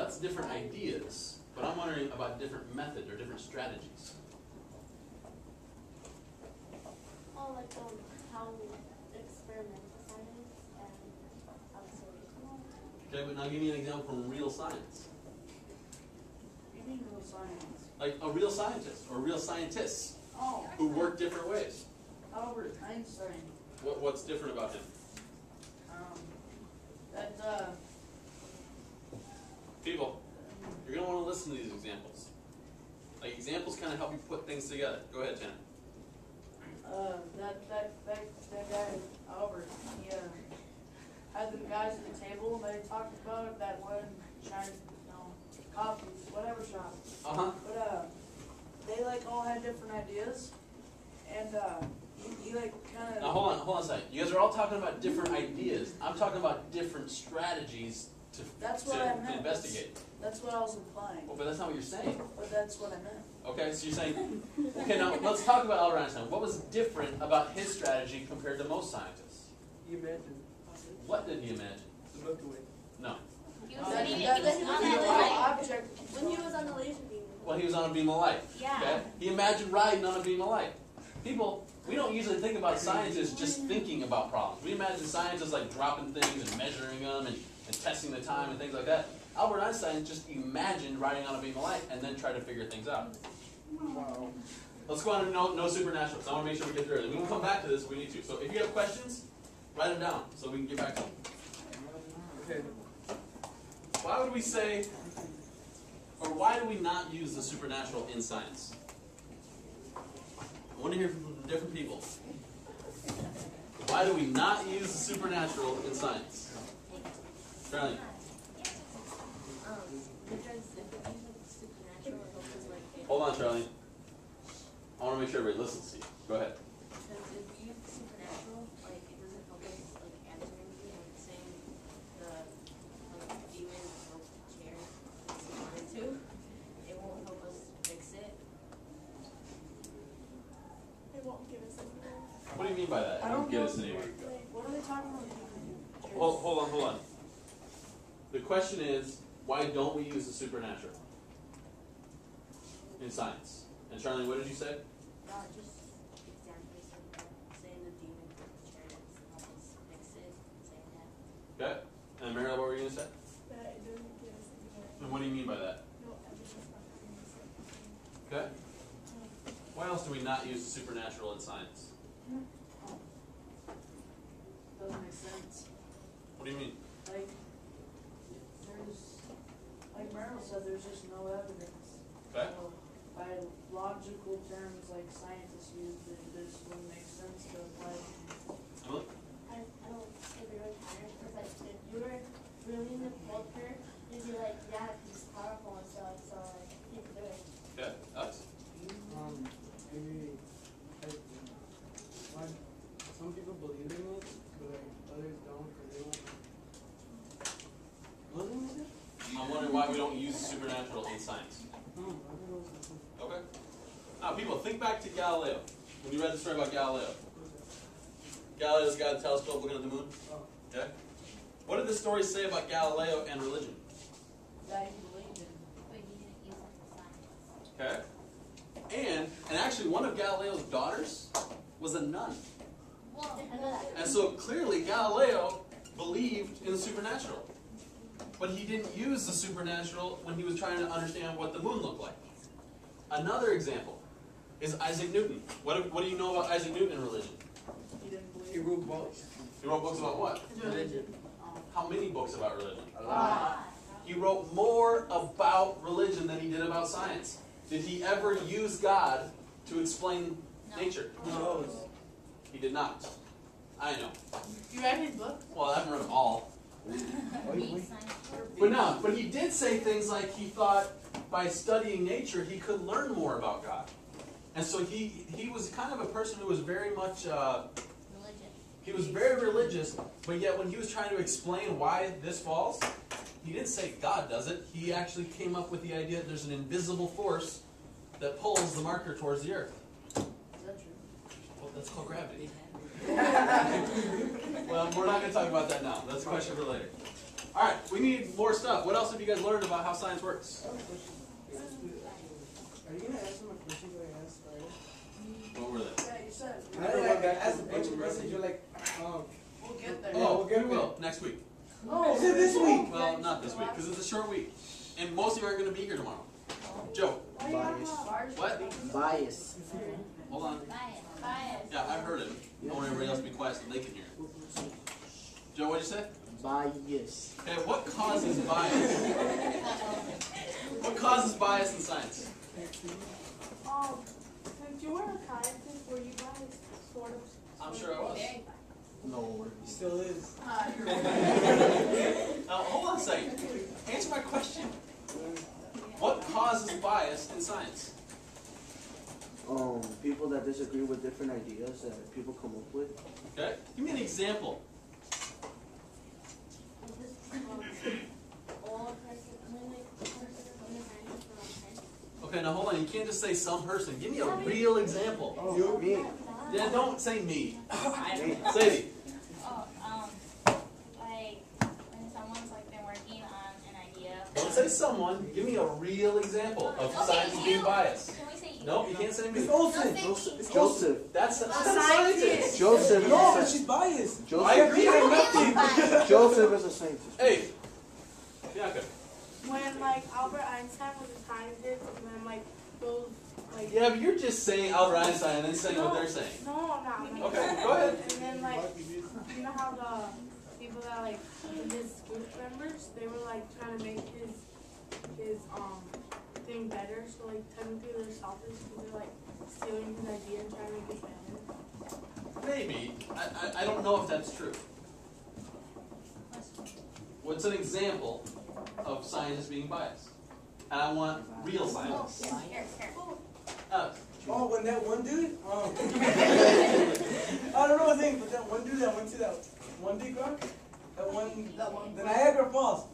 that's different ideas, but I'm wondering about different methods or different strategies. Oh, like how experimental science and observational. Okay, but now give me an example from real science. You mean real science? Like a real scientist or real scientists Oh, who work different ways. Albert Einstein. What's different about him? People, you're going to want to listen to these examples. Like examples kind of help you put things together. Go ahead, Janet. That guy, Albert, he had the guys at the table, they talked about that one China, coffee, whatever shop. Uh-huh. But they like all had different ideas, and he like kind of. Now hold on a second. You guys are all talking about different ideas. I'm talking about different strategies to investigate. That's what I was implying. Well, but that's not what you're saying. But that's what I meant. Okay, so you're saying, okay, now let's talk about Albert Einstein. What was different about his strategy compared to most scientists? He imagined. What did he imagine? The Milky Way. No. He was when he was on the laser beam. Well, he was on a beam of light. Yeah. Okay? He imagined riding on a beam of light. People, we don't usually think about scientists just thinking about problems. We imagine scientists like dropping things and measuring them and testing the time and things like that. Albert Einstein just imagined riding on a beam of light and then tried to figure things out. Wow. Let's go on to no supernatural. So I want to make sure we get through it. We can come back to this if we need to. So if you have questions, write them down so we can get back to them. Okay. Why would we say, or why do we not use the supernatural in science? I want to hear from different people. Why do we not use the supernatural in science? Charlie. Hold on, Charlie. I want to make sure everybody listens to you. Go ahead. Because if you use supernatural, like it doesn't help us like answer anything, like saying the demon broke the chair if he wanted to, it won't help us fix it. It won't give us anything. What do you mean by that? I don't Get know. us anywhere. What are they talking about? Hold on. The question is, why don't we use the supernatural in science? And Charlie, what did you say? Just examples of saying the demon broke the chair doesn't help us fix it, saying that. Okay. And Mariel, what were you going to say? That it doesn't give us anything. And what do you mean by that? No evidence not giving us anything. Okay. Why else do we not use the supernatural in science? Doesn't make sense. What do you mean? Like Meryl said, there's just no evidence. Okay. So, by logical terms, like scientists use, this wouldn't make sense to apply. Emily? I don't think they're really tired because like if you were really in the culture, you'd be like, yeah, he's powerful and stuff, so like he can do it. Okay. Alex? Maybe like, why some people believe in it, but like others don't, because they don't. What was it? I'm wondering why we don't use the supernatural in science. Okay. Now, people, think back to Galileo. When you read the story about Galileo. Galileo's got a telescope looking at the moon. Okay. What did the story say about Galileo and religion? That he believed in. But he didn't use it for science. Okay. And actually, one of Galileo's daughters was a nun. Well, I know that. And so clearly, Galileo believed in the supernatural. But he didn't use the supernatural when he was trying to understand what the moon looked like. Another example is Isaac Newton. What do you know about Isaac Newton in religion? He didn't believe. He wrote books. He wrote books about what? Religion. How many books about religion? A lot. He wrote more about religion than he did about science. Did he ever use God to explain nature? No. He did not. I know. You read his book? Well, I haven't read them all. Neat science. But he did say things like he thought by studying nature he could learn more about God. And so he was kind of a person who was very much, Religion. he was very religious, but yet when he was trying to explain why this falls, he didn't say God does it. He actually came up with the idea that there's an invisible force that pulls the marker towards the earth. Is that true? Well, that's called gravity. Well, we're not going to talk about that now. That's a question for later. All right, we need more stuff. What else have you guys learned about how science works? I have a question. Are you gonna answer my questions that I asked Friday? What were they? Yeah, you said, I asked a bunch of questions. You're like, we'll get there. Oh, we'll get we there. will next week. Oh, is it this week? Well, not this week because it's a short week, and most of you aren't going to be here tomorrow. Joe, Bias. what? Bias. Hold on. Bias. Yeah, I heard it. I want everybody else to be quiet so they can hear it. Joe, what'd you say? Bias. Okay, what causes bias? What causes bias in science? Since you were a scientist, were you guys sort of? I'm sure I was. No. He still is. Now, hold on a second. Answer my question. What causes bias in science? People that disagree with different ideas that people come up with. Okay, give me an example. Okay, now hold on. You can't just say some person. Give me a real example. You? Me. Yeah, don't say me. Me. Sadie. Like when someone's like been working on an idea. Don't say someone. Give me a real example of science being biased. Can we say you? Nope, you can't say me. It's Olsen. It's Joseph. That's a scientist. Joseph. No, but she's biased. Joseph. I agree on nothing. Joseph is a scientist. Hey. Bianca. When like Albert Einstein was a scientist, and then like those like. Yeah, but you're just saying Albert Einstein and then saying what they're saying. No, I'm not. Okay, go ahead. And then like, you know how the people that like his group members, they were like trying to make his thing better. So like technically they're selfish because they're like stealing his idea and trying to make it better. Maybe. I don't know if that's true. What's an example of scientists being biased? And I want real scientists. Here. Oh, when that one dude, I don't know his name, but that one dude that went to that one big rock, that one, the Niagara Falls.